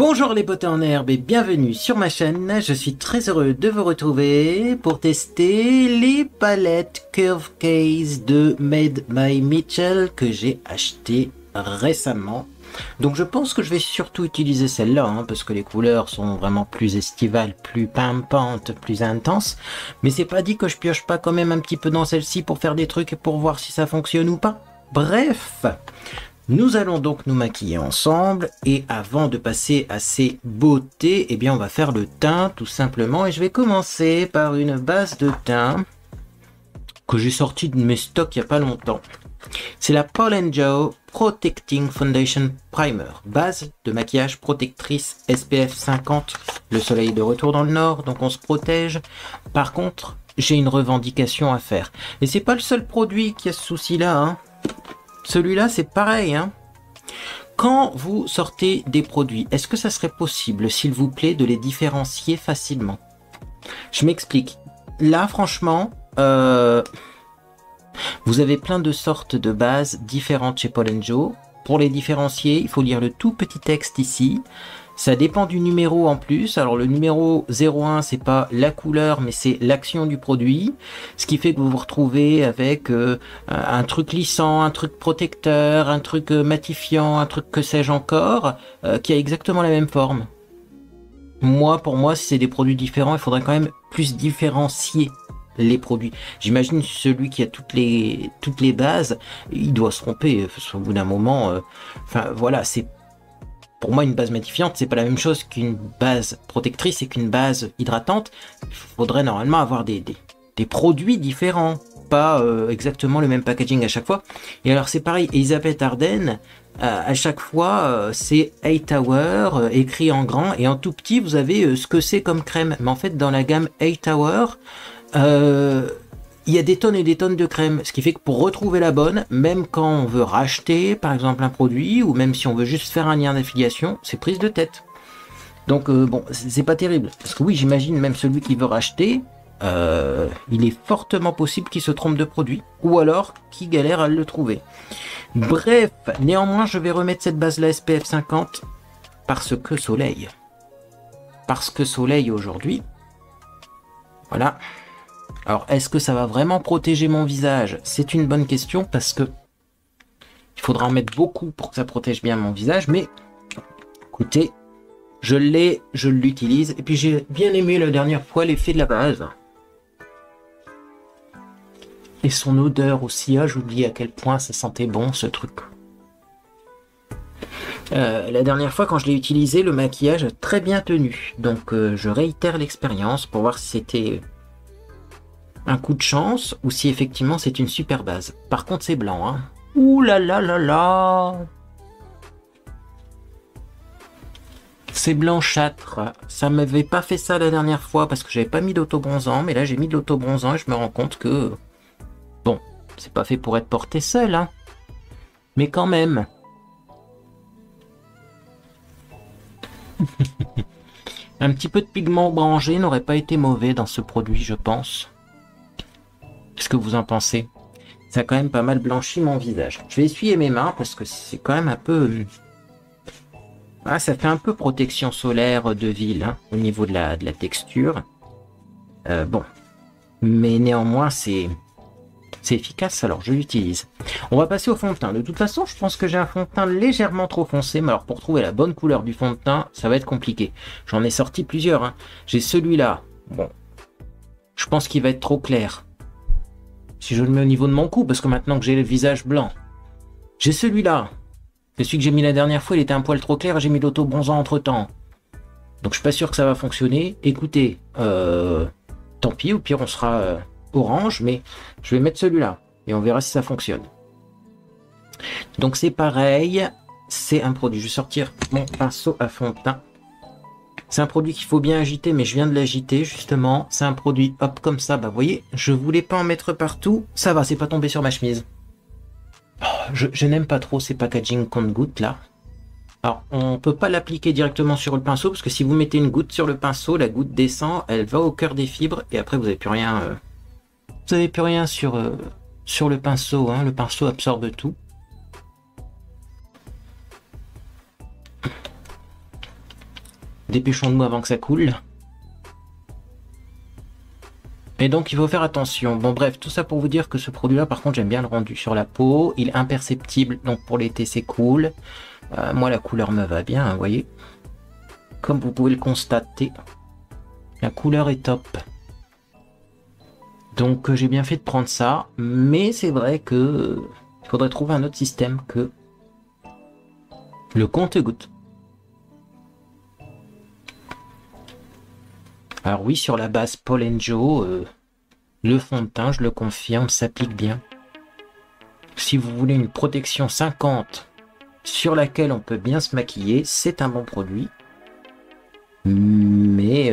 Bonjour les potes en herbe et bienvenue sur ma chaîne. Je suis très heureux de vous retrouver pour tester les palettes Curve Case de Made by Mitchell que j'ai acheté récemment. Donc je pense que je vais surtout utiliser celle-là parce que les couleurs sont vraiment plus estivales, plus pimpantes, plus intenses. Mais c'est pas dit que je pioche pas quand même un petit peu dans celle-ci pour faire des trucs et pour voir si ça fonctionne ou pas. Bref, nous allons donc nous maquiller ensemble et avant de passer à ces beautés, eh bien on va faire le teint tout simplement et je vais commencer par une base de teint que j'ai sortie de mes stocks il n'y a pas longtemps. C'est la Paul & Joe Protecting Foundation Primer, base de maquillage protectrice SPF 50. Le soleil est de retour dans le nord, donc on se protège. Par contre, j'ai une revendication à faire. Et c'est pas le seul produit qui a ce souci-là. Celui-là, c'est pareil. Quand vous sortez des produits, est-ce que ça serait possible, s'il vous plaît, de les différencier facilement? Je m'explique. Là, franchement, vous avez plein de sortes de bases différentes chez Paul & Joe. Pour les différencier, il faut lire le tout petit texte ici. Ça dépend du numéro en plus. Alors le numéro 01, c'est pas la couleur, mais c'est l'action du produit. Ce qui fait que vous vous retrouvez avec un truc lissant, un truc protecteur, un truc matifiant, un truc que sais-je encore, qui a exactement la même forme. Pour moi, si c'est des produits différents, il faudrait quand même plus différencier les produits. J'imagine celui qui a toutes les bases, il doit se tromper au bout d'un moment. Enfin voilà, c'est pour moi une base matifiante, c'est pas la même chose qu'une base protectrice et qu'une base hydratante. Il faudrait normalement avoir des produits différents, pas exactement le même packaging à chaque fois. Et alors c'est pareil, Elisabeth Arden, à chaque fois c'est 8 Hour écrit en grand et en tout petit vous avez ce que c'est comme crème. Mais en fait dans la gamme 8 Hour, il y a des tonnes et des tonnes de crème, ce qui fait que pour retrouver la bonne, même quand on veut racheter par exemple un produit, ou même si on veut juste faire un lien d'affiliation, c'est prise de tête. Donc bon, c'est pas terrible, parce que oui, j'imagine même celui qui veut racheter, il est fortement possible qu'il se trompe de produit, ou alors qu'il galère à le trouver. Bref, néanmoins, je vais remettre cette base là SPF 50, parce que soleil. Parce que soleil aujourd'hui. Voilà. Alors, est-ce que ça va vraiment protéger mon visage? C'est une bonne question parce que il faudra en mettre beaucoup pour que ça protège bien mon visage. Mais écoutez, je l'utilise. Et puis j'ai bien aimé la dernière fois l'effet de la base. Et son odeur aussi. Ah, j'oublie à quel point ça sentait bon ce truc. La dernière fois quand je l'ai utilisé, le maquillage a très bien tenu. Donc je réitère l'expérience pour voir si c'était un coup de chance ou si effectivement c'est une super base. Par contre c'est blanc. Ouh là là là là, c'est blanchâtre. Ça m'avait pas fait ça la dernière fois parce que j'avais pas mis d'autobronzant, mais là j'ai mis de l'autobronzant et je me rends compte que bon, c'est pas fait pour être porté seul, mais quand même. Un petit peu de pigment orangé n'aurait pas été mauvais dans ce produit, je pense. Qu'est-ce que vous en pensez? Ça a quand même pas mal blanchi mon visage. Je vais essuyer mes mains parce que c'est quand même un peu... Ah, ça fait un peu protection solaire de ville au niveau de la texture. Bon. Mais néanmoins, c'est efficace, alors je l'utilise. On va passer au fond de teint. De toute façon, je pense que j'ai un fond de teint légèrement trop foncé. Mais alors, pour trouver la bonne couleur du fond de teint, ça va être compliqué. J'en ai sorti plusieurs. J'ai celui-là. Bon. Je pense qu'il va être trop clair. Si je le mets au niveau de mon cou, parce que maintenant que j'ai le visage blanc. J'ai celui-là. C'est celui que j'ai mis la dernière fois, il était un poil trop clair et j'ai mis l'autobronzant entre temps. Donc je suis pas sûr que ça va fonctionner. Écoutez, tant pis, au pire on sera orange, mais je vais mettre celui-là. Et on verra si ça fonctionne. Donc c'est pareil, c'est un produit. Je vais sortir mon pinceau à fond de teint. C'est un produit qu'il faut bien agiter, mais je viens de l'agiter justement. C'est un produit, hop, comme ça. Bah, vous voyez, je voulais pas en mettre partout. Ça va, c'est pas tombé sur ma chemise. Oh, je n'aime pas trop ces packaging compte-gouttes là. Alors, on peut pas l'appliquer directement sur le pinceau, parce que si vous mettez une goutte sur le pinceau, la goutte descend, elle va au cœur des fibres, et après vous n'avez plus rien. Vous n'avez plus rien sur le pinceau. Le pinceau absorbe tout. Dépêchons-nous avant que ça coule. Et donc il faut faire attention. Bon bref, tout ça pour vous dire que ce produit-là, par contre, j'aime bien le rendu sur la peau. Il est imperceptible, donc pour l'été c'est cool. Moi la couleur me va bien, vous voyez. Comme vous pouvez le constater, la couleur est top. Donc j'ai bien fait de prendre ça, mais c'est vrai que il faudrait trouver un autre système que le compte-gouttes. Alors oui, sur la base Paul & Joe, le fond de teint, je le confirme, s'applique bien. Si vous voulez une protection 50 sur laquelle on peut bien se maquiller, c'est un bon produit. Mais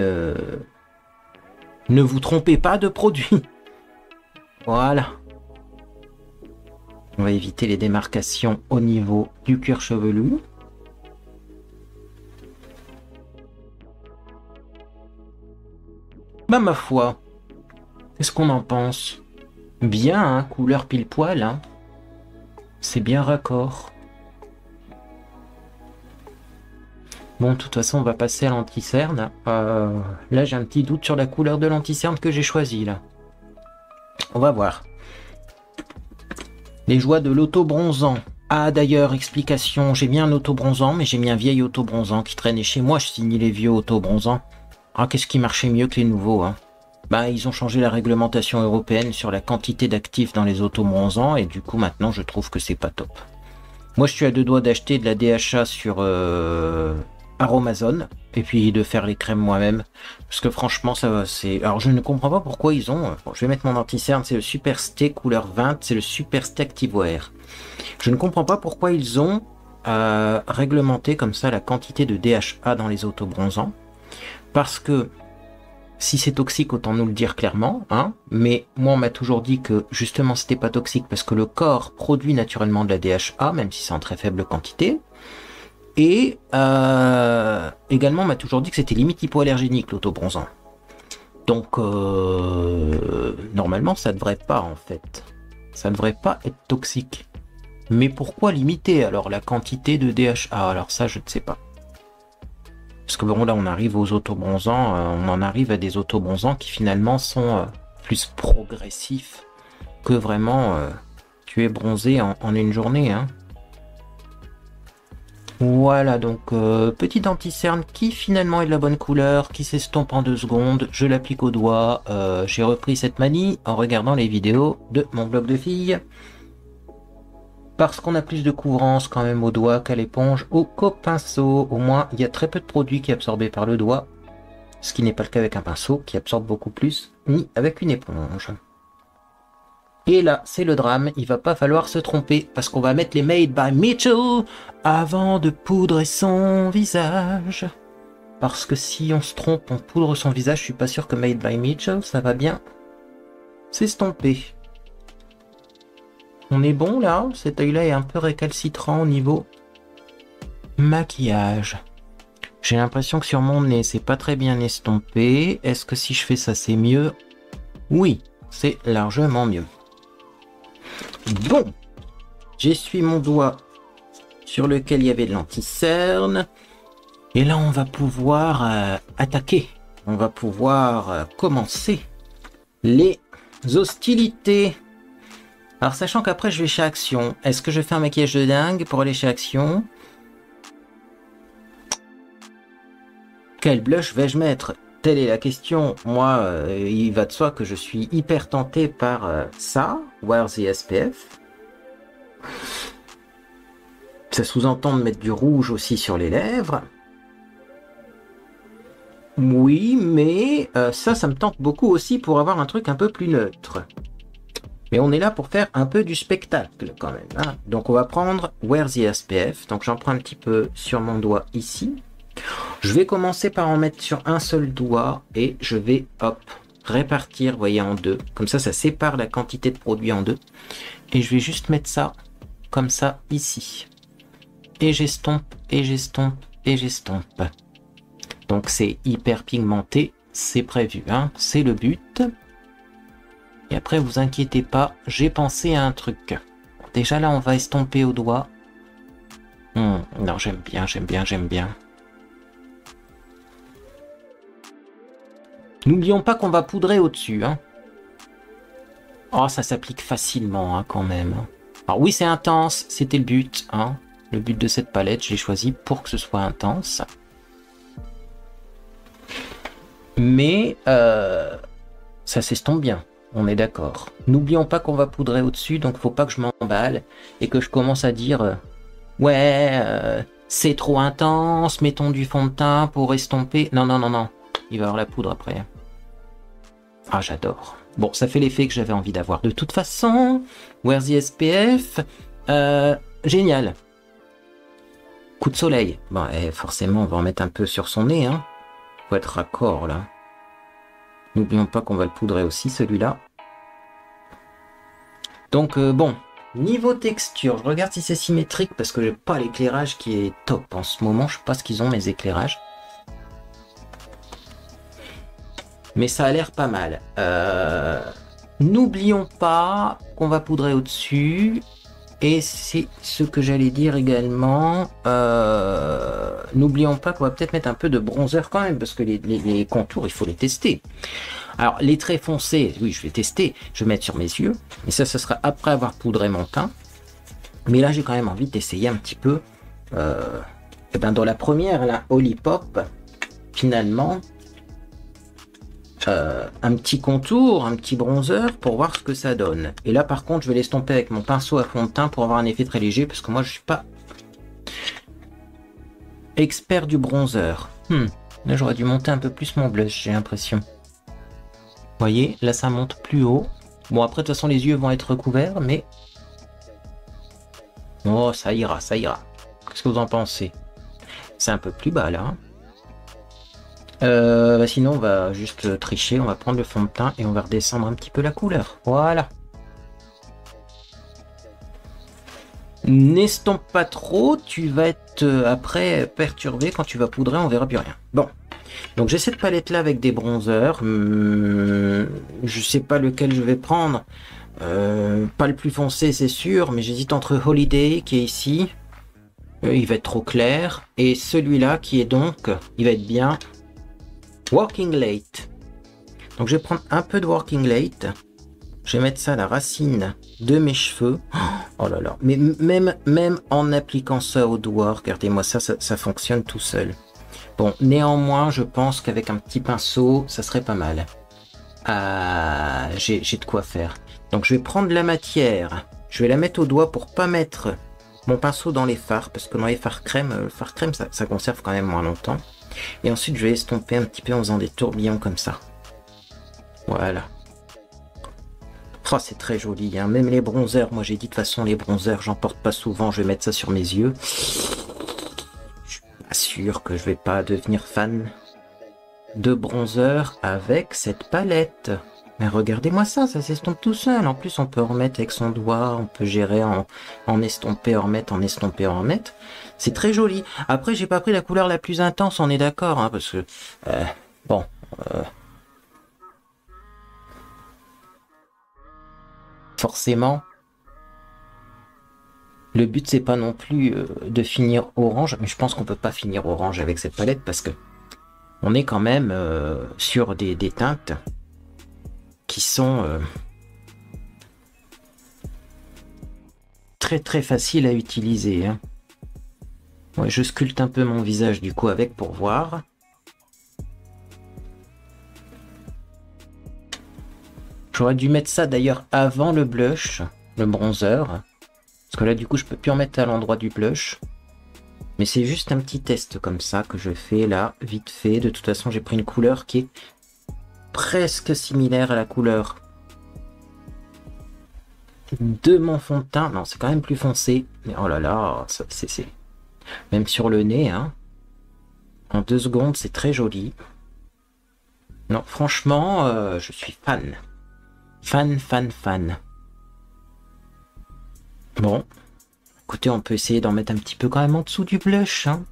ne vous trompez pas de produit. Voilà. On va éviter les démarcations au niveau du cuir chevelu. Bah ma foi, qu'est-ce qu'on en pense? Bien, hein, couleur pile poil, hein. C'est bien raccord. Bon, de toute façon, on va passer à l'anti-cerne. Là, j'ai un petit doute sur la couleur de l'anti-cerne que j'ai choisi, là. On va voir. Les joies de l'auto-bronzant. Ah, d'ailleurs, explication, j'ai mis un auto-bronzant, mais j'ai mis un vieil auto-bronzant qui traînait chez moi. Je signe les vieux auto-bronzants. Ah, qu'est-ce qui marchait mieux que les nouveaux, hein? Bah, ils ont changé la réglementation européenne sur la quantité d'actifs dans les auto-bronzants, et du coup, maintenant, je trouve que c'est pas top. Moi, je suis à deux doigts d'acheter de la DHA sur Aromazone, et puis de faire les crèmes moi-même, parce que franchement, ça c'est... Alors, je ne comprends pas pourquoi ils ont... Bon, je vais mettre mon anti-cerne, c'est le Super Stay couleur 20, c'est le Super Stay Activewear. Je ne comprends pas pourquoi ils ont réglementé comme ça la quantité de DHA dans les auto-bronzants, parce que si c'est toxique, autant nous le dire clairement, hein. Mais moi, on m'a toujours dit que justement, c'était pas toxique parce que le corps produit naturellement de la DHA, même si c'est en très faible quantité. Et également, on m'a toujours dit que c'était limite hypoallergénique, l'auto-bronzant. Donc, normalement, ça devrait pas, en fait. Ça devrait pas être toxique. Mais pourquoi limiter, alors, la quantité de DHA? Alors ça, je ne sais pas. Parce que bon, là, on arrive aux autobronzants, on en arrive à des autobronzants qui finalement sont plus progressifs que vraiment tu es bronzé en une journée, hein. Voilà, donc petit anti-cerne qui finalement est de la bonne couleur, qui s'estompe en 2 secondes. Je l'applique au doigt. J'ai repris cette manie en regardant les vidéos de mon blog de filles. Parce qu'on a plus de couvrance quand même au doigt qu'à l'éponge ou qu'au pinceau. Au moins, il y a très peu de produits qui est absorbé par le doigt. Ce qui n'est pas le cas avec un pinceau qui absorbe beaucoup plus, ni avec une éponge. Et là, c'est le drame, il va pas falloir se tromper, parce qu'on va mettre les Made by Mitchell avant de poudrer son visage. Parce que si on se trompe, on poudre son visage, je suis pas sûr que Made by Mitchell, ça va bien s'estomper. On est bon là, cet œil-là est un peu récalcitrant au niveau maquillage. J'ai l'impression que sur mon nez, c'est pas très bien estompé. Est-ce que si je fais ça, c'est mieux? Oui, c'est largement mieux. Bon, j'essuie mon doigt sur lequel il y avait de l'anti-cerne. Et là, on va pouvoir attaquer. On va pouvoir commencer les hostilités. Alors, sachant qu'après, je vais chez Action. Est-ce que je fais un maquillage de dingue pour aller chez Action? Quel blush vais-je mettre? Telle est la question. Moi, il va de soi que je suis hyper tenté par ça, Wear the SPF. Ça sous-entend de mettre du rouge aussi sur les lèvres. Oui, mais ça me tente beaucoup aussi pour avoir un truc un peu plus neutre. Mais on est là pour faire un peu du spectacle quand même, hein. Donc on va prendre Wear the SPF. Donc j'en prends un petit peu sur mon doigt ici. Je vais commencer par en mettre sur un seul doigt et je vais, hop, répartir, vous voyez, en deux. Comme ça sépare la quantité de produit en deux. Et je vais juste mettre ça, comme ça, ici. Et j'estompe, et j'estompe, et j'estompe. Donc c'est hyper pigmenté, c'est prévu, hein, c'est le but. Et après, vous inquiétez pas, j'ai pensé à un truc. Déjà là, on va estomper au doigt. Non, j'aime bien, j'aime bien, j'aime bien. N'oublions pas qu'on va poudrer au-dessus. Hein. Oh, ça s'applique facilement hein, quand même. Alors oui, c'est intense, c'était le but. Hein. Le but de cette palette, je l'ai choisi pour que ce soit intense. Mais ça s'estompe bien, on est d'accord. N'oublions pas qu'on va poudrer au-dessus, donc faut pas que je m'emballe et que je commence à dire ouais, c'est trop intense, mettons du fond de teint pour estomper. Non, non, non, non, il va y avoir la poudre après. Ah, j'adore. Bon, ça fait l'effet que j'avais envie d'avoir. De toute façon, Where's the SPF génial. Coup de soleil. Bon, forcément, on va en mettre un peu sur son nez. Hein. Faut être raccord, là. N'oublions pas qu'on va le poudrer aussi, celui-là. Donc, bon. Niveau texture, je regarde si c'est symétrique, parce que j'ai pas l'éclairage qui est top en ce moment. Je sais pas ce qu'ils ont, mes éclairages. Mais ça a l'air pas mal. N'oublions pas qu'on va poudrer au-dessus. Et c'est ce que j'allais dire également. N'oublions pas qu'on va peut-être mettre un peu de bronzer quand même, parce que les contours, il faut les tester. Alors, les traits foncés, oui, je vais tester. Je vais mettre sur mes yeux. Et ça, ce sera après avoir poudré mon teint. Mais là, j'ai quand même envie d'essayer un petit peu. Et ben, dans la première, la Olipop, finalement... un petit contour, un petit bronzer pour voir ce que ça donne. Et là par contre je vais l'estomper avec mon pinceau à fond de teint pour avoir un effet très léger parce que moi je suis pas expert du bronzer. Là j'aurais dû monter un peu plus mon blush, j'ai l'impression. Vous voyez, là ça monte plus haut. Bon après de toute façon les yeux vont être recouverts mais... Oh ça ira, ça ira. Qu'est-ce que vous en pensez? C'est un peu plus bas là. Sinon on va juste tricher, on va prendre le fond de teint et on va redescendre un petit peu la couleur. Voilà. N'estompe pas trop, tu vas être après perturbé quand tu vas poudrer, on verra plus rien. Bon, donc j'ai cette palette là avec des bronzers. Je sais pas lequel je vais prendre. Pas le plus foncé c'est sûr, mais j'hésite entre Holiday qui est ici. Il va être trop clair. Et celui-là qui est donc, il va être bien... Working Late. Donc je vais prendre un peu de Working Late. Je vais mettre ça à la racine de mes cheveux. Oh là là. Mais même en appliquant ça au doigt, regardez-moi ça, ça fonctionne tout seul. Bon, néanmoins, je pense qu'avec un petit pinceau, ça serait pas mal. Ah, j'ai de quoi faire. Donc je vais prendre la matière. Je vais la mettre au doigt pour pas mettre mon pinceau dans les fards. Parce que dans les fards crème, le fard crème, ça conserve quand même moins longtemps. Et ensuite, je vais estomper un petit peu en faisant des tourbillons comme ça. Voilà. Oh, c'est très joli. Hein. Même les bronzers, moi j'ai dit de toute façon, les bronzers, j'en porte pas souvent. Je vais mettre ça sur mes yeux. Je suis pas sûr que je vais pas devenir fan de bronzer avec cette palette. Mais regardez-moi ça, ça s'estompe tout seul. En plus, on peut en remettre avec son doigt. On peut gérer en estomper, en remettre, en estomper, en remettre. C'est très joli. Après, j'ai pas pris la couleur la plus intense, on est d'accord, hein, parce que... bon... forcément, le but, c'est pas non plus de finir orange. Mais je pense qu'on peut pas finir orange avec cette palette, parce que on est quand même sur des teintes qui sont très très faciles à utiliser. Hein. Ouais, je sculpte un peu mon visage du coup avec pour voir. J'aurais dû mettre ça d'ailleurs avant le blush, le bronzer. Parce que là du coup je peux plus en mettre à l'endroit du blush. Mais c'est juste un petit test comme ça que je fais là, vite fait. De toute façon j'ai pris une couleur qui est presque similaire à la couleur de mon fond de teint. Non, c'est quand même plus foncé. Mais oh là là, c'est... Même sur le nez, hein. En 2 secondes, c'est très joli. Non, franchement, je suis fan. Fan. Bon. Écoutez, on peut essayer d'en mettre un petit peu quand même en dessous du blush. Hein.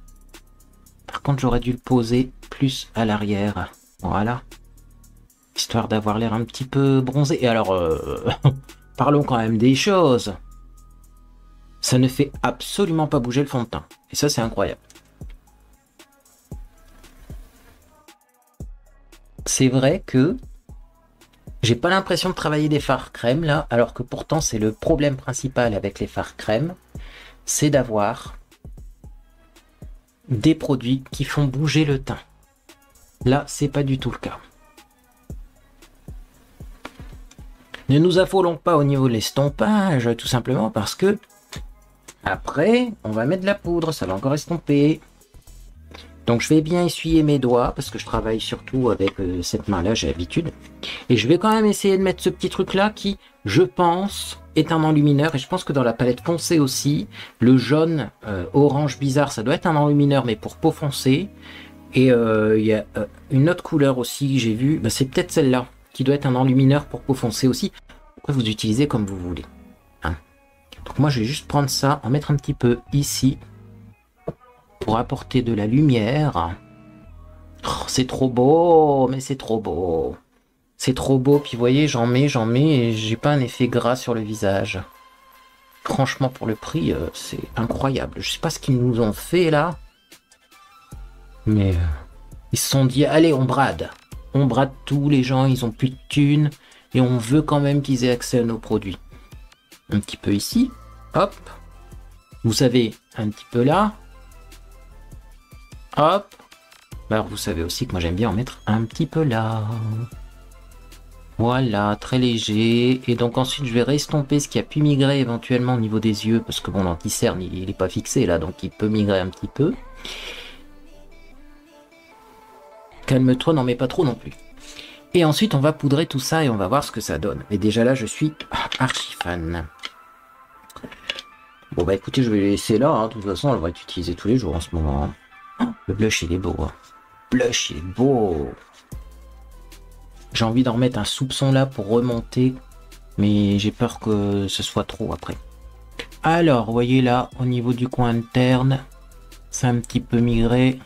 Par contre, j'aurais dû le poser plus à l'arrière. Voilà. Histoire d'avoir l'air un petit peu bronzé. Et alors, parlons quand même des choses. Ça ne fait absolument pas bouger le fond de teint. Et ça, c'est incroyable. c'est vrai que j'ai pas l'impression de travailler des fards crème là, alors que pourtant c'est le problème principal avec les fards crème, c'est d'avoir des produits qui font bouger le teint. Là, c'est pas du tout le cas. Ne nous affolons pas au niveau de l'estompage, tout simplement parce que après, on va mettre de la poudre, ça va encore estomper. Donc je vais bien essuyer mes doigts parce que je travaille surtout avec cette main-là, j'ai l'habitude. Et je vais quand même essayer de mettre ce petit truc-là qui, je pense, est un enlumineur. Et je pense que dans la palette foncée aussi, le jaune orange bizarre, ça doit être un enlumineur, mais pour peau foncée. Et il y a une autre couleur aussi que j'ai vue, bah, c'est peut-être celle-là, qui doit être un enlumineur pour peau foncée aussi. Après, vous utilisez comme vous voulez. Hein. Donc moi, je vais juste prendre ça, en mettre un petit peu ici, pour apporter de la lumière. Oh, c'est trop beau, mais c'est trop beau. C'est trop beau, puis vous voyez, j'en mets, et j'ai pas un effet gras sur le visage. Franchement, pour le prix, c'est incroyable. Je sais pas ce qu'ils nous ont fait, là. Mais ils se sont dit, allez, on brade. On brade tous les gens, ils ont plus de thunes. Et on veut quand même qu'ils aient accès à nos produits. Un petit peu ici. Hop. Vous savez, un petit peu là. Hop. Alors vous savez aussi que moi j'aime bien en mettre un petit peu là. Voilà, très léger. Et donc ensuite je vais restomper ce qui a pu migrer éventuellement au niveau des yeux. Parce que bon, l'anti-cerne il n'est pas fixé là, donc il peut migrer un petit peu. Calme-toi, n'en mets pas trop non plus. Et ensuite on va poudrer tout ça et on va voir ce que ça donne. Et déjà là je suis archi fan. Bon bah écoutez, je vais le laisser là, hein. De toute façon elle va être utilisée tous les jours en ce moment. Hein. Le blush il est beau. Hein. Blush il est beau. J'ai envie d'en remettre un soupçon là pour remonter. Mais j'ai peur que ce soit trop après. Alors, vous voyez là, au niveau du coin interne, c'est un petit peu migré.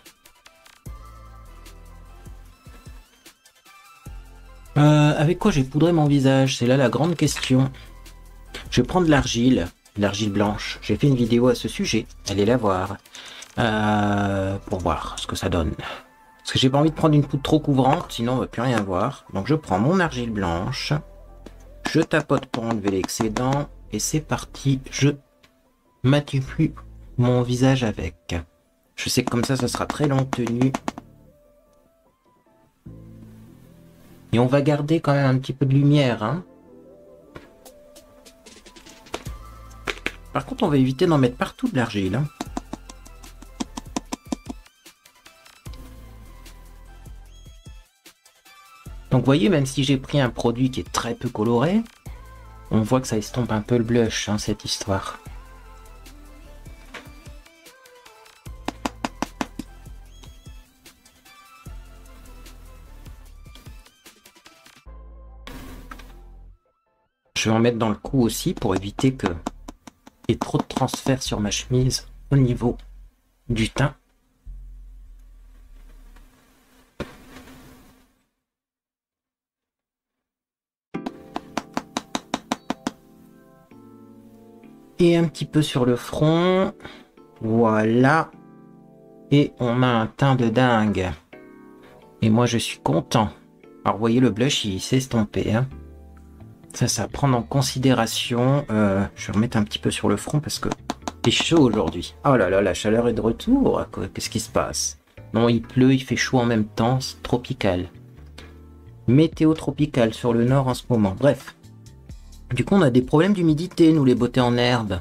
Avec quoi j'ai poudré mon visage? C'est là la grande question. Je vais prendre l'argile blanche. J'ai fait une vidéo à ce sujet. Allez la voir. Pour voir ce que ça donne. Parce que j'ai pas envie de prendre une poudre trop couvrante, sinon on va plus rien voir. Donc je prends mon argile blanche. Je tapote pour enlever l'excédent. Et c'est parti. Je matifie mon visage avec. Je sais que comme ça sera très longue tenue. Et on va garder quand même un petit peu de lumière. Hein. Par contre, on va éviter d'en mettre partout de l'argile. Hein. Donc vous voyez, même si j'ai pris un produit qui est très peu coloré, on voit que ça estompe un peu le blush, hein, cette histoire. Je vais en mettre dans le cou aussi pour éviter qu'il y ait trop de transfert sur ma chemise au niveau du teint. Et un petit peu sur le front. Voilà. Et on a un teint de dingue. Et moi je suis content. Alors vous voyez le blush il s'est estompé. Hein. Ça à prendre en considération. Je vais remettre un petit peu sur le front parce que c'est chaud aujourd'hui. Oh là là, la chaleur est de retour. Qu'est-ce qui se passe? Non, il pleut, il fait chaud en même temps. C'est tropical. Météo tropicale sur le nord en ce moment. Bref. Du coup, on a des problèmes d'humidité, nous les beautés en herbe.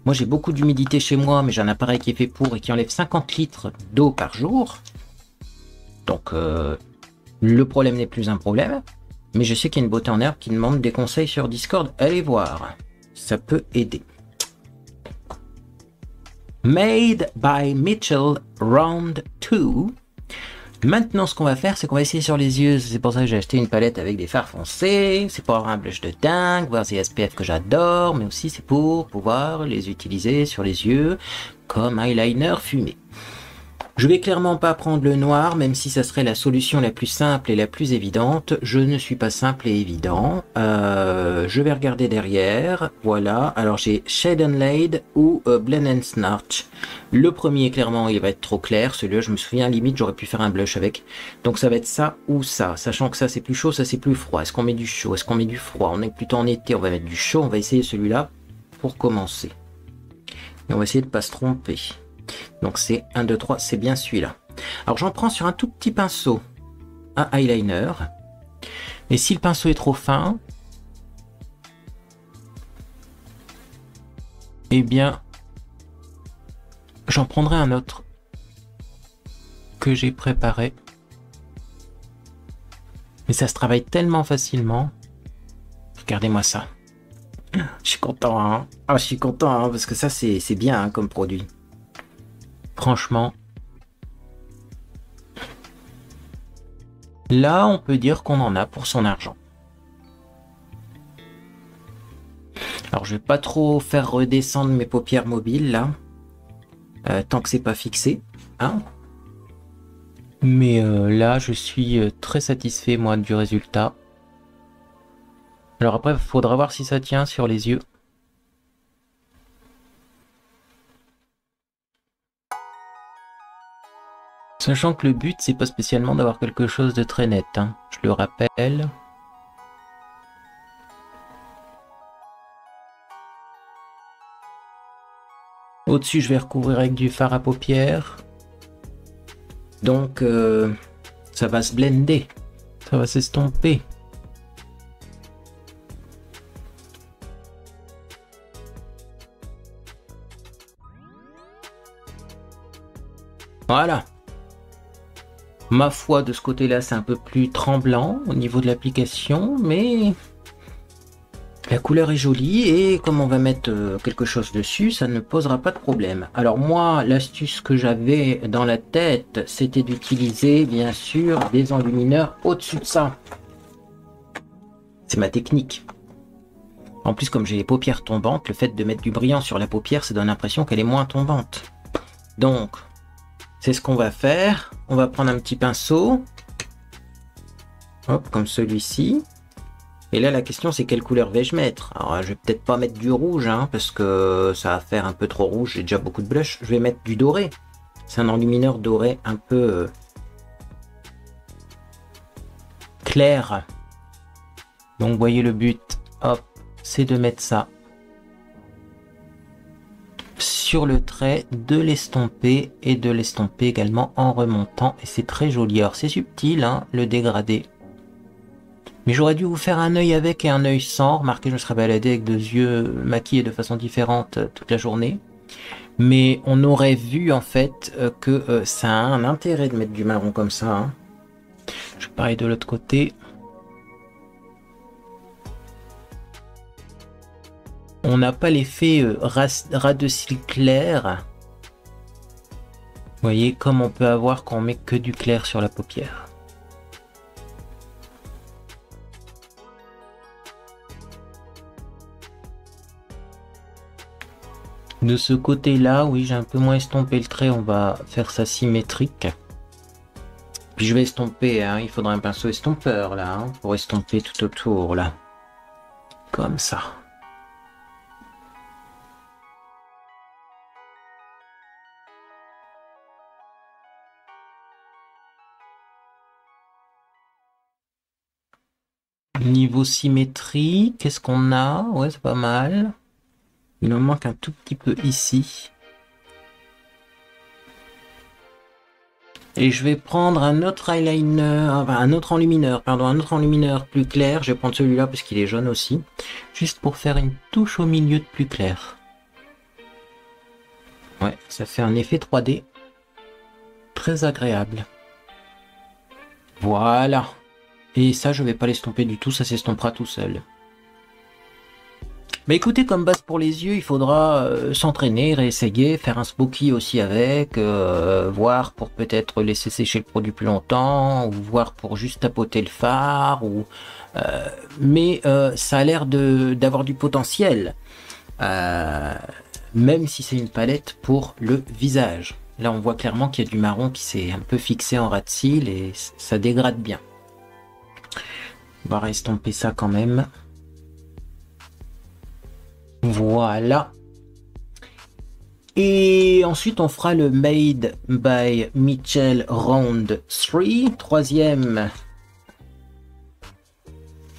Moi, j'ai beaucoup d'humidité chez moi, mais j'ai un appareil qui est fait pour et qui enlève 50 litres d'eau par jour. Donc, le problème n'est plus un problème. Mais je sais qu'il y a une beauté en herbe qui demande des conseils sur Discord. Allez voir. Ça peut aider. Made by Mitchell Round 2. Maintenant, ce qu'on va faire, c'est qu'on va essayer sur les yeux. C'est pour ça que j'ai acheté une palette avec des fards foncés. C'est pour avoir un blush de dingue, voir ces SPF que j'adore. Mais aussi, c'est pour pouvoir les utiliser sur les yeux comme eyeliner fumé. Je vais clairement pas prendre le noir, même si ça serait la solution la plus simple et la plus évidente. Je ne suis pas simple et évident. Je vais regarder derrière. Voilà. Alors j'ai Shade and Laid ou Blend and Snatch. Le premier, clairement, il va être trop clair. Celui-là, je me souviens, limite, j'aurais pu faire un blush avec. Donc ça va être ça ou ça. Sachant que ça, c'est plus chaud, ça, c'est plus froid. Est-ce qu'on met du chaud? Est-ce qu'on met du froid? On est plutôt en été, on va mettre du chaud. On va essayer celui-là pour commencer. Et on va essayer de pas se tromper. Donc c'est 1, 2, 3, c'est bien celui-là. Alors j'en prends sur un tout petit pinceau un eyeliner. Et si le pinceau est trop fin, eh bien, j'en prendrai un autre que j'ai préparé. Mais ça se travaille tellement facilement. Regardez-moi ça. Je suis content, hein. Ah, je suis content, hein, parce que ça, c'est bien hein, comme produit. Franchement. Là, on peut dire qu'on en a pour son argent. Alors, je vais pas trop faire redescendre mes paupières mobiles, là. Tant que c'est pas fixé. Hein. Mais là, je suis très satisfait, moi, du résultat. Alors après, il faudra voir si ça tient sur les yeux. Sachant que le but, c'est pas spécialement d'avoir quelque chose de très net, hein. Je le rappelle. Au-dessus, je vais recouvrir avec du fard à paupières. Donc, ça va se blender. Ça va s'estomper. Voilà. Ma foi, de ce côté-là, c'est un peu plus tremblant au niveau de l'application, mais la couleur est jolie et comme on va mettre quelque chose dessus, ça ne posera pas de problème. Alors moi, l'astuce que j'avais dans la tête, c'était d'utiliser, bien sûr, des enlumineurs au-dessus de ça. C'est ma technique. En plus, comme j'ai les paupières tombantes, le fait de mettre du brillant sur la paupière, ça donne l'impression qu'elle est moins tombante. Donc, c'est ce qu'on va faire. On va prendre un petit pinceau. Hop, comme celui-ci. Et là, la question, c'est quelle couleur vais-je mettre? Alors, je vais peut-être pas mettre du rouge, hein, parce que ça va faire un peu trop rouge. J'ai déjà beaucoup de blush. Je vais mettre du doré. C'est un enlumineur doré un peu clair. Donc, vous voyez le but. Hop, c'est de mettre ça sur le trait, de l'estomper et de l'estomper également en remontant. Et c'est très joli. Alors, c'est subtil, hein, le dégradé. Mais j'aurais dû vous faire un œil avec et un œil sans. Remarquez, je me serais baladé avec 2 yeux maquillés de façon différente toute la journée. Mais on aurait vu en fait que ça a un intérêt de mettre du marron comme ça. Hein. Je pareil de l'autre côté. On n'a pas l'effet ras de cils clair. Vous voyez, comme on peut avoir quand on met que du clair sur la paupière. De ce côté-là, oui, j'ai un peu moins estompé le trait. On va faire ça symétrique. Puis je vais estomper, hein. Il faudra un pinceau estompeur, là, hein, pour estomper tout autour, là. Comme ça. Niveau symétrie, qu'est-ce qu'on a? Ouais, c'est pas mal. Il en manque un tout petit peu ici. Et je vais prendre un autre eyeliner, enfin un autre enlumineur, pardon, un autre enlumineur plus clair. Je vais prendre celui-là parce qu'il est jaune aussi. Juste pour faire une touche au milieu de plus clair. Ouais, ça fait un effet 3D. Très agréable. Voilà. Et ça, je vais pas l'estomper du tout, ça s'estompera tout seul. Mais écoutez, comme base pour les yeux, il faudra s'entraîner, réessayer, faire un spooky aussi avec, voir pour peut-être laisser sécher le produit plus longtemps, ou voir pour juste tapoter le fard, ou mais ça a l'air d'avoir du potentiel, même si c'est une palette pour le visage. Là, on voit clairement qu'il y a du marron qui s'est un peu fixé en ras de cils et ça dégrade bien. On va estomper ça quand même. Voilà. Et ensuite, on fera le Made by Mitchell Round 3. Troisième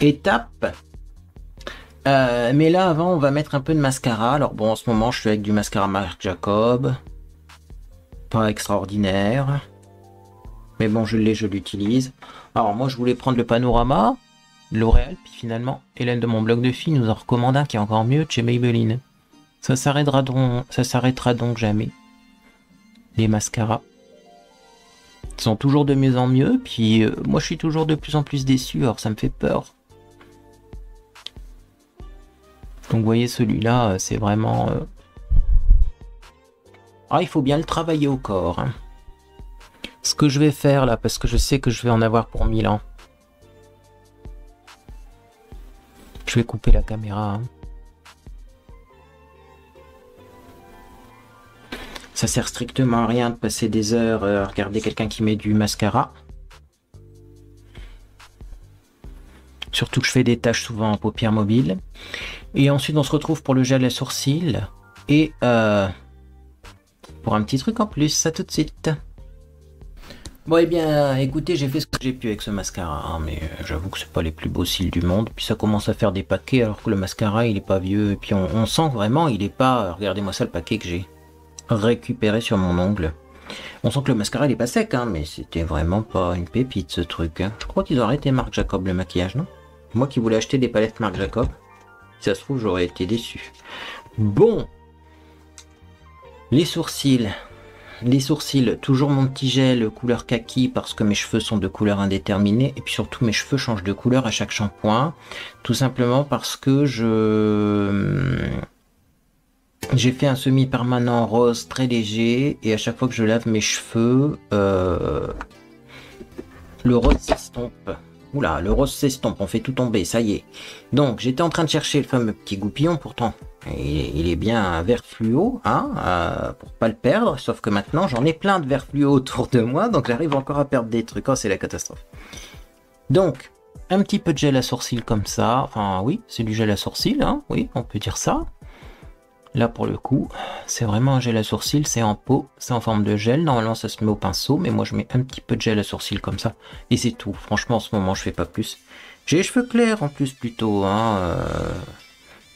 étape. Mais là, avant, on va mettre un peu de mascara. Alors bon, en ce moment, je suis avec du mascara Marc Jacob. Pas extraordinaire. Mais bon, je l'ai, je l'utilise. Alors moi, je voulais prendre le Panorama, L'Oréal, puis finalement, Hélène de mon blog de filles nous en recommande un qui est encore mieux de chez Maybelline. Ça s'arrêtera donc jamais. Les mascaras sont toujours de mieux en mieux, puis moi je suis toujours de plus en plus déçu, alors ça me fait peur. Donc vous voyez, celui-là, c'est vraiment... Ah, il faut bien le travailler au corps. Hein. Ce que je vais faire là, parce que je sais que je vais en avoir pour 1000 ans. Je vais couper la caméra. Hein. Ça sert strictement à rien de passer des heures à regarder quelqu'un qui met du mascara. Surtout que je fais des tâches souvent en paupières mobiles. Et ensuite, on se retrouve pour le gel à sourcils. Et pour un petit truc en plus, ça tout de suite. Bon, eh bien, écoutez, j'ai fait ce que j'ai pu avec ce mascara. Hein, mais j'avoue que c'est pas les plus beaux cils du monde. Puis ça commence à faire des paquets alors que le mascara, il est pas vieux. Et puis on sent vraiment, il est pas... Regardez-moi ça, le paquet que j'ai récupéré sur mon ongle. On sent que le mascara, il est pas sec, hein, mais c'était vraiment pas une pépite, ce truc. Hein. Je crois qu'ils ont arrêté Marc Jacob, le maquillage, non? Moi qui voulais acheter des palettes Marc Jacob. Si ça se trouve, j'aurais été déçu. Bon. Les sourcils. Les sourcils, toujours mon petit gel couleur kaki parce que mes cheveux sont de couleur indéterminée et puis surtout mes cheveux changent de couleur à chaque shampoing. Tout simplement parce que j'ai fait un semi-permanent rose très léger et à chaque fois que je lave mes cheveux, le rose s'estompe. Oula, le rose s'estompe, on fait tout tomber, ça y est. Donc, j'étais en train de chercher le fameux petit goupillon, pourtant, il est bien vert fluo, hein, pour pas le perdre, sauf que maintenant, j'en ai plein de vert fluo autour de moi, donc j'arrive encore à perdre des trucs. Oh, c'est la catastrophe. Donc, un petit peu de gel à sourcils comme ça, enfin, oui, c'est du gel à sourcils, hein, oui, on peut dire ça. Là, pour le coup, c'est vraiment un gel à sourcils, c'est en pot, c'est en forme de gel. Normalement, ça se met au pinceau, mais moi, je mets un petit peu de gel à sourcils comme ça. Et c'est tout. Franchement, en ce moment, je fais pas plus. J'ai les cheveux clairs en plus, plutôt. Hein,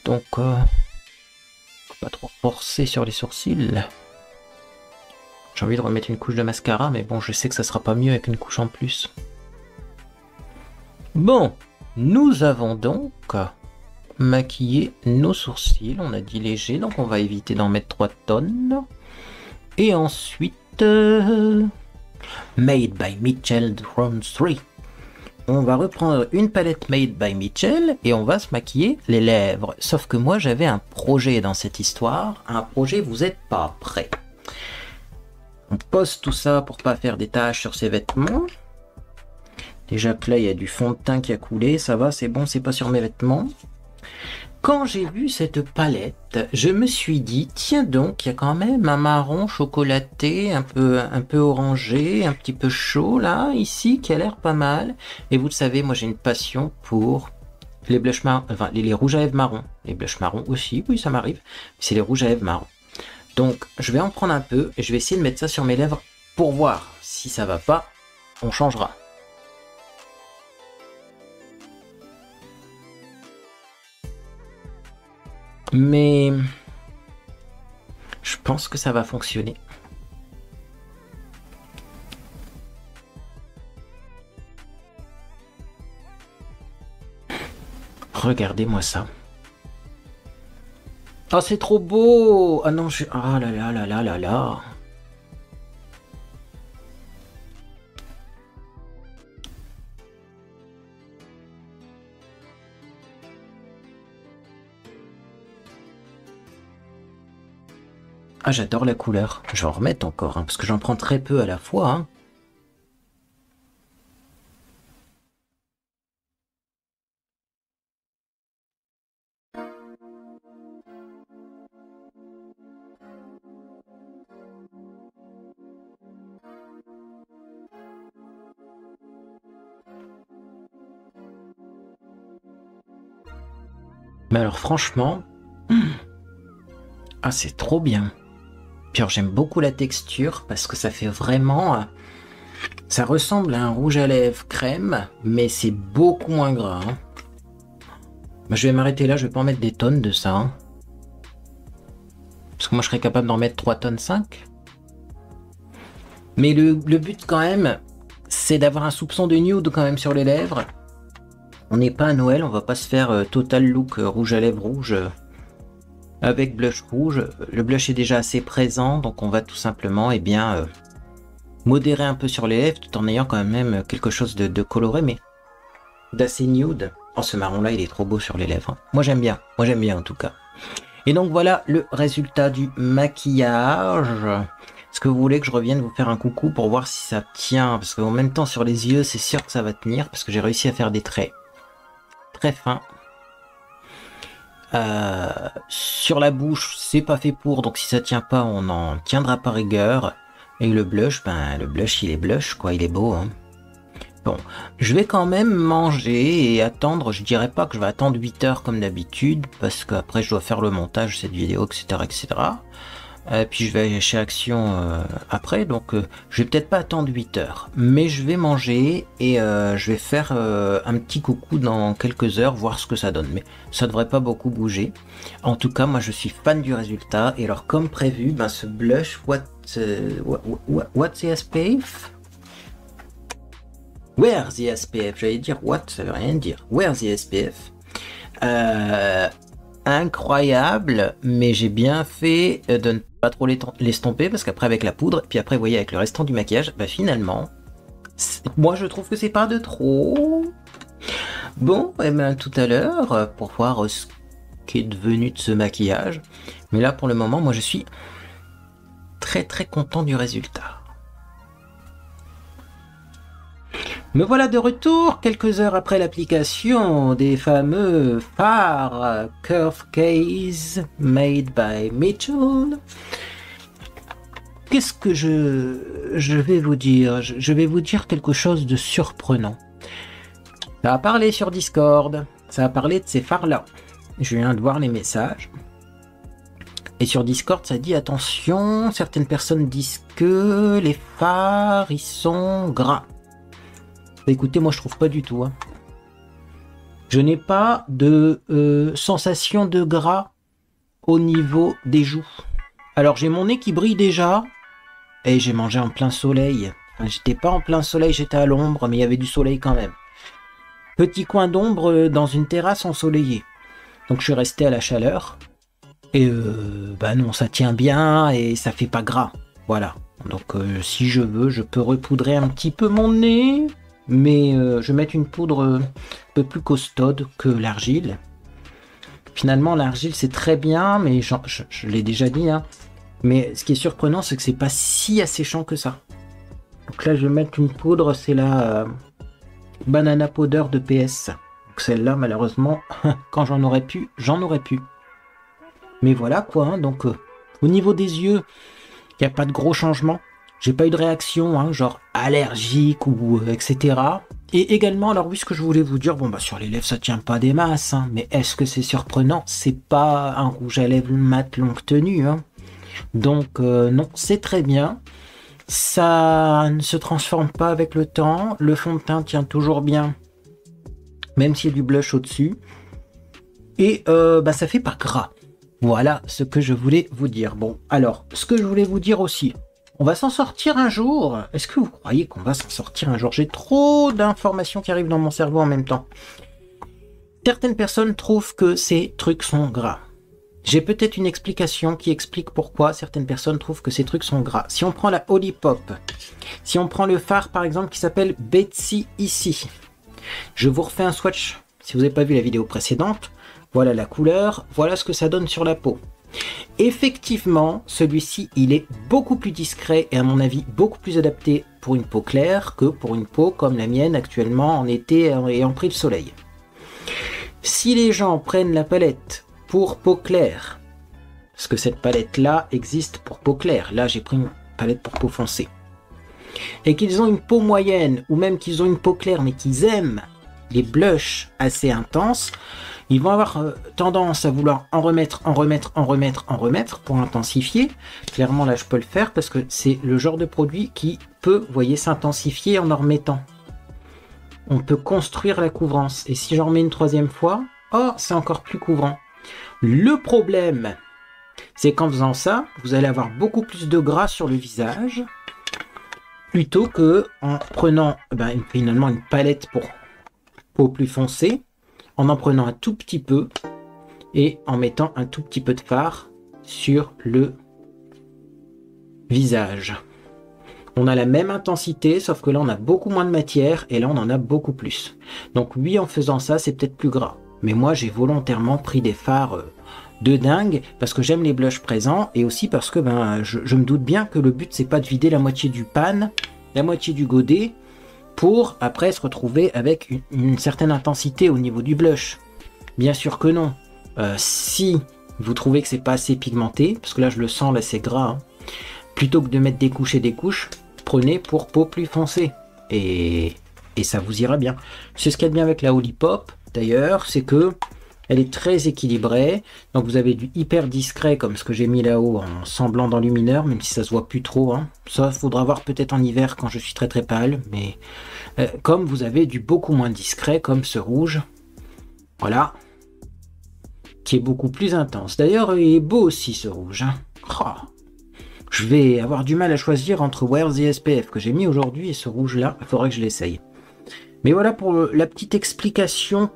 donc, faut pas trop forcer sur les sourcils. J'ai envie de remettre une couche de mascara, mais bon, je sais que ça sera pas mieux avec une couche en plus. Bon, nous avons donc... maquiller nos sourcils, on a dit léger, donc on va éviter d'en mettre 3 tonnes. Et ensuite, Made by Mitchell Round 3. On va reprendre une palette Made by Mitchell et on va se maquiller les lèvres. Sauf que moi j'avais un projet dans cette histoire, un projet vous n'êtes pas prêts. On pose tout ça pour pas faire des taches sur ses vêtements. Déjà que là il y a du fond de teint qui a coulé, ça va, c'est bon, c'est pas sur mes vêtements. Quand j'ai vu cette palette, je me suis dit, tiens donc, il y a quand même un marron chocolaté, un peu orangé, un petit peu chaud là, ici, qui a l'air pas mal. Et vous le savez, moi j'ai une passion pour les blushs marrons, enfin les rouges à lèvres marrons. Les blushs marrons aussi, oui ça m'arrive, c'est les rouges à lèvres marrons. Donc je vais en prendre un peu et je vais essayer de mettre ça sur mes lèvres pour voir. Si ça va pas, on changera. Mais je pense que ça va fonctionner. Regardez-moi ça. Oh, c'est trop beau! Ah non, je... Ah là là là là là là! Ah, j'adore la couleur. Je vais en remettre encore, hein, parce que j'en prends très peu à la fois. Hein. Mais alors franchement, ah c'est trop bien. Puis alors, j'aime beaucoup la texture parce que ça fait vraiment... Ça ressemble à un rouge à lèvres crème, mais c'est beaucoup moins gras. Hein. Bah, je vais m'arrêter là, je vais pas en mettre des tonnes de ça. Hein. Parce que moi je serais capable d'en mettre 3 tonnes 5. Mais le but quand même, c'est d'avoir un soupçon de nude quand même sur les lèvres. On n'est pas à Noël, on va pas se faire total look rouge à lèvres rouge avec blush rouge. Le blush est déjà assez présent, donc on va tout simplement modérer un peu sur les lèvres tout en ayant quand même quelque chose de coloré, mais d'assez nude. Oh, ce marron là il est trop beau sur les lèvres. Moi j'aime bien en tout cas. Et donc voilà le résultat du maquillage. Est-ce que vous voulez que je revienne vous faire un coucou pour voir si ça tient? Parce qu'en même temps sur les yeux c'est sûr que ça va tenir parce que j'ai réussi à faire des traits très fins. Sur la bouche c'est pas fait pour, donc si ça tient pas on en tiendra par rigueur. Et le blush, ben le blush il est blush quoi, il est beau hein. Bon, je vais quand même manger et attendre, je dirais pas que je vais attendre 8 heures comme d'habitude, parce qu'après je dois faire le montage de cette vidéo, etc. etc. Puis je vais aller chez Action après, donc je vais peut-être pas attendre 8 heures, mais je vais manger et je vais faire un petit coucou dans quelques heures, voir ce que ça donne, mais ça devrait pas beaucoup bouger. En tout cas, moi je suis fan du résultat, et alors comme prévu, ben, ce blush, what's the SPF? Where's the SPF? J'allais dire what, ça veut rien dire. Where's the SPF? Incroyable, mais j'ai bien fait de ne pas trop l'estomper parce qu'après avec la poudre, puis après vous voyez avec le restant du maquillage, bah finalement, moi je trouve que c'est pas de trop. Bon, et bien tout à l'heure pour voir ce qui est devenu de ce maquillage, mais là pour le moment, moi je suis très très content du résultat. Me voilà de retour quelques heures après l'application des fameux fards Curve Case made by Mitchell. Qu'est-ce que je vais vous dire? Je vais vous dire quelque chose de surprenant. Ça a parlé sur Discord, ça a parlé de ces fards-là. Je viens de voir les messages. Et sur Discord, ça dit attention, certaines personnes disent que les fards, ils sont gras. Écoutez, moi je trouve pas du tout. Hein. Je n'ai pas de sensation de gras au niveau des joues. Alors j'ai mon nez qui brille déjà. Et j'ai mangé en plein soleil. Enfin, j'étais pas en plein soleil, j'étais à l'ombre, mais il y avait du soleil quand même. Petit coin d'ombre dans une terrasse ensoleillée. Donc je suis resté à la chaleur. Et bah non, ça tient bien et ça fait pas gras. Voilà. Donc si je veux, je peux repoudrer un petit peu mon nez. Mais je vais mettre une poudre un peu plus costaude que l'argile. Finalement, l'argile c'est très bien, mais je l'ai déjà dit. Hein. Mais ce qui est surprenant, c'est que c'est pas si asséchant que ça. Donc là, je vais mettre une poudre, c'est la Banana Powder de PS. Donc celle-là, malheureusement, quand j'en aurais pu, j'en aurais pu. Mais voilà quoi. Hein, donc au niveau des yeux, il n'y a pas de gros changements. J'ai pas eu de réaction, hein, genre allergique ou etc. Et également, alors oui, ce que je voulais vous dire, bon bah sur les lèvres ça tient pas des masses, hein, mais est-ce que c'est surprenant? C'est pas un rouge à lèvres mat longue tenue, hein. Donc non, c'est très bien. Ça ne se transforme pas avec le temps. Le fond de teint tient toujours bien, même s'il y a du blush au-dessus. Et bah ça fait pas gras. Voilà ce que je voulais vous dire. Bon, alors, ce que je voulais vous dire aussi. On va s'en sortir un jour. Est-ce que vous croyez qu'on va s'en sortir un jour? J'ai trop d'informations qui arrivent dans mon cerveau en même temps. Certaines personnes trouvent que ces trucs sont gras. J'ai peut-être une explication qui explique pourquoi certaines personnes trouvent que ces trucs sont gras. Si on prend la Olipop, si on prend le fard par exemple qui s'appelle Betsy ici, je vous refais un swatch. Si vous n'avez pas vu la vidéo précédente, voilà la couleur, voilà ce que ça donne sur la peau. Effectivement, celui-ci, il est beaucoup plus discret et à mon avis beaucoup plus adapté pour une peau claire que pour une peau comme la mienne actuellement en été et en pris le soleil. Si les gens prennent la palette pour peau claire, parce que cette palette-là existe pour peau claire, là j'ai pris une palette pour peau foncée, et qu'ils ont une peau moyenne ou même qu'ils ont une peau claire mais qu'ils aiment les blushs assez intenses, Ils vont avoir tendance à vouloir en remettre pour intensifier. Clairement, là, je peux le faire parce que c'est le genre de produit qui peut, vous voyez, s'intensifier en remettant. On peut construire la couvrance. Et si j'en remets une troisième fois, oh, c'est encore plus couvrant. Le problème, c'est qu'en faisant ça, vous allez avoir beaucoup plus de gras sur le visage plutôt que en prenant finalement une palette pour peau plus foncée, en prenant un tout petit peu et en mettant un tout petit peu de fard sur le visage. On a la même intensité, sauf que là on a beaucoup moins de matière et là on en a beaucoup plus. Donc oui, en faisant ça, c'est peut-être plus gras. Mais moi j'ai volontairement pris des fards de dingue parce que j'aime les blushs présents et aussi parce que je me doute bien que le but c'est pas de vider la moitié du pan, la moitié du godet pour après se retrouver avec une certaine intensité au niveau du blush. Bien sûr que non. Si vous trouvez que c'est pas assez pigmenté, parce que là je le sens, là c'est gras, hein, plutôt que de mettre des couches et des couches, prenez pour peau plus foncée et ça vous ira bien. C'est ce qu'il y a de bien avec la Olipop d'ailleurs, c'est que elle est très équilibrée, donc vous avez du hyper discret comme ce que j'ai mis là-haut en semblant d'enlumineur, même si ça se voit plus trop, hein. Ça faudra voir peut-être en hiver quand je suis très très pâle, mais comme vous avez du beaucoup moins discret comme ce rouge, voilà, qui est beaucoup plus intense. D'ailleurs il est beau aussi ce rouge, hein. Oh. Je vais avoir du mal à choisir entre Wear the SPF que j'ai mis aujourd'hui et ce rouge là, il faudrait que je l'essaye. Mais voilà pour la petite explication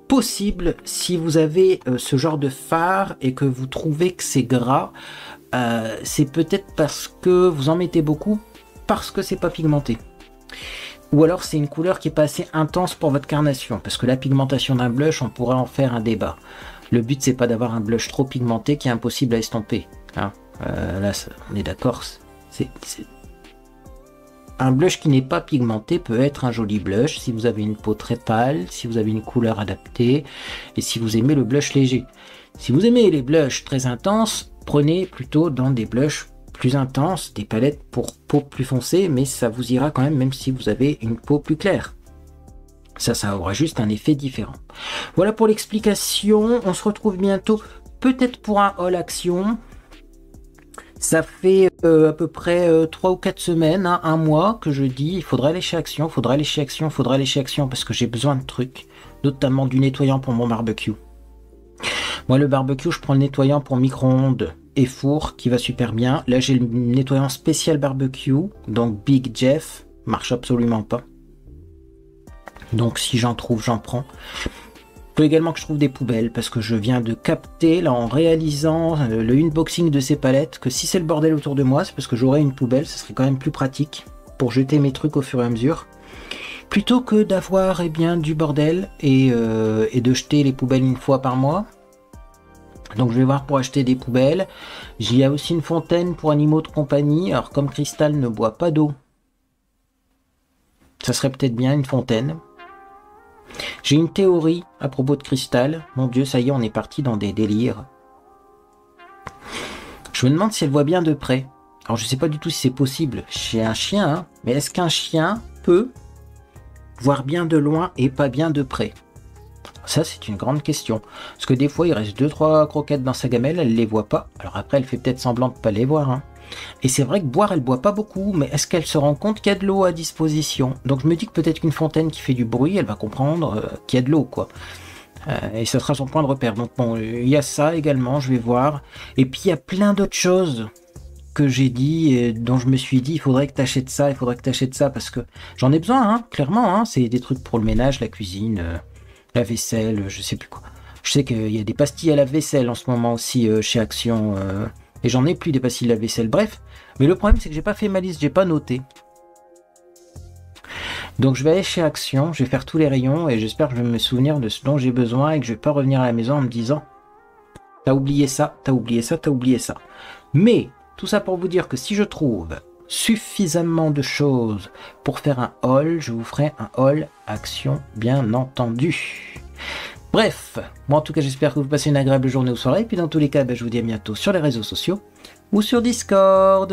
possible si vous avez ce genre de fard et que vous trouvez que c'est gras, c'est peut-être parce que vous en mettez beaucoup, parce que c'est pas pigmenté. Ou alors c'est une couleur qui est pas assez intense pour votre carnation, parce que la pigmentation d'un blush, on pourrait en faire un débat. Le but c'est pas d'avoir un blush trop pigmenté qui est impossible à estomper, hein. Là on est d'accord, un blush qui n'est pas pigmenté peut être un joli blush si vous avez une peau très pâle, si vous avez une couleur adaptée et si vous aimez le blush léger. Si vous aimez les blushs très intenses, prenez plutôt dans des blushs plus intenses, des palettes pour peau plus foncée, mais ça vous ira quand même si vous avez une peau plus claire. Ça aura juste un effet différent. Voilà pour l'explication, on se retrouve bientôt peut-être pour un haul action. Ça fait à peu près 3 ou 4 semaines, hein, un mois que je dis il faudrait aller chez Action, faudrait aller chez Action, faudrait aller chez Action parce que j'ai besoin de trucs, notamment du nettoyant pour mon barbecue. Moi le barbecue, je prends le nettoyant pour micro-ondes et four qui va super bien. Là j'ai le nettoyant spécial barbecue, donc Big Jeff, marche absolument pas. Donc si j'en trouve, j'en prends. Il faut également que je trouve des poubelles parce que je viens de capter là en réalisant le unboxing de ces palettes que si c'est le bordel autour de moi, c'est parce que j'aurais une poubelle, ce serait quand même plus pratique pour jeter mes trucs au fur et à mesure plutôt que d'avoir du bordel et de jeter les poubelles une fois par mois. Donc je vais voir pour acheter des poubelles. Il y a aussi une fontaine pour animaux de compagnie. Alors comme Crystal ne boit pas d'eau, ça serait peut-être bien une fontaine. J'ai une théorie à propos de Crystal. Mon Dieu, ça y est, on est parti dans des délires. Je me demande si elle voit bien de près. Alors, je sais pas du tout si c'est possible chez un chien, hein, mais est-ce qu'un chien peut voir bien de loin et pas bien de près? Ça, c'est une grande question. Parce que des fois, il reste 2-3 croquettes dans sa gamelle, elle les voit pas. Alors après, elle fait peut-être semblant de pas les voir, hein. Et c'est vrai que boire, elle boit pas beaucoup, mais est-ce qu'elle se rend compte qu'il y a de l'eau à disposition? Donc je me dis que peut-être qu'une fontaine qui fait du bruit, elle va comprendre qu'il y a de l'eau, quoi. Et ça sera son point de repère. Donc bon, il y a ça également, je vais voir. Et puis il y a plein d'autres choses que j'ai dit, et dont je me suis dit, il faudrait que tu achètes ça, il faudrait que tu achètes ça, parce que j'en ai besoin, hein, clairement. Hein, c'est des trucs pour le ménage, la cuisine, la vaisselle, je sais plus quoi. Je sais qu'il y a des pastilles à la vaisselle en ce moment aussi chez Action. Et j'en ai plus des pastilles de la vaisselle, bref. Mais le problème, c'est que j'ai pas fait ma liste, j'ai pas noté. Donc je vais aller chez Action, je vais faire tous les rayons et j'espère que je vais me souvenir de ce dont j'ai besoin et que je vais pas revenir à la maison en me disant t'as oublié ça, t'as oublié ça, t'as oublié ça. Mais tout ça pour vous dire que si je trouve suffisamment de choses pour faire un haul, je vous ferai un haul Action, bien entendu. Bref, moi en tout cas j'espère que vous passez une agréable journée ou soirée, et puis dans tous les cas je vous dis à bientôt sur les réseaux sociaux ou sur Discord.